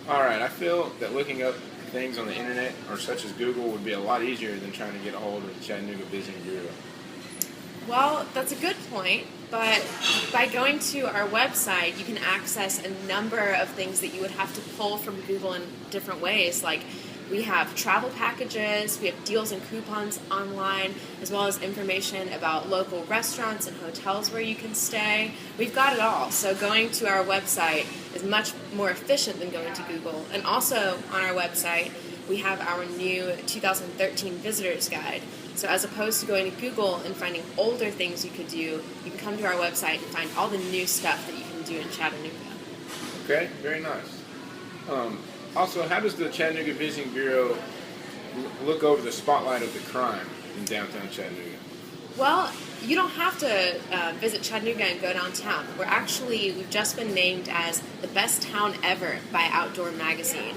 All right, I feel that looking up things on the internet or such as Google would be a lot easier than trying to get a hold of the Chattanooga Visiting Bureau. Well, that's a good point, but by going to our website, you can access a number of things that you would have to pull from Google in different ways. Like, we have travel packages, we have deals and coupons online, as well as information about local restaurants and hotels where you can stay. We've got it all. So going to our website is much more efficient than going to Google. And also on our website, we have our new 2013 Visitors Guide. So as opposed to going to Google and finding older things you could do, you can come to our website and find all the new stuff that you can do in Chattanooga. Okay, very nice. Also, how does the Chattanooga Visiting Bureau look over the spotlight of the crime in downtown Chattanooga? Well, you don't have to visit Chattanooga and go downtown. We've just been named as the best town ever by Outdoor Magazine,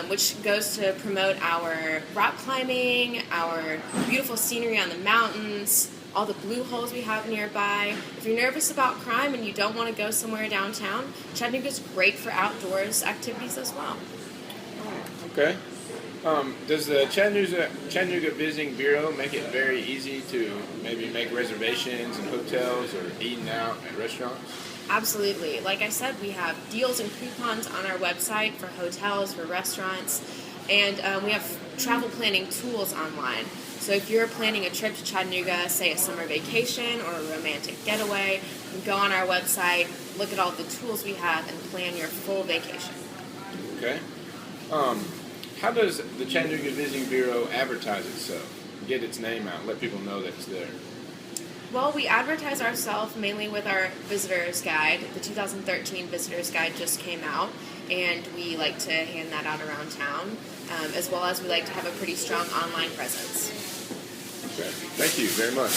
which goes to promote our rock climbing, our beautiful scenery on the mountains, all the blue holes we have nearby. If you're nervous about crime and you don't want to go somewhere downtown, Chattanooga's great for outdoors activities as well. Okay. Does the Chattanooga Visiting Bureau make it very easy to maybe make reservations in hotels or eating out at restaurants? Absolutely. Like I said, we have deals and coupons on our website for hotels, for restaurants, and we have travel planning tools online. So if you're planning a trip to Chattanooga, say a summer vacation or a romantic getaway, you can go on our website, look at all the tools we have, and plan your full vacation. Okay. How does the Chattanooga Visiting Bureau advertise itself, get its name out, let people know that it's there? Well, we advertise ourselves mainly with our Visitor's Guide. The 2013 Visitor's Guide just came out, and we like to hand that out around town, as well as we like to have a pretty strong online presence. Okay. Thank you very much.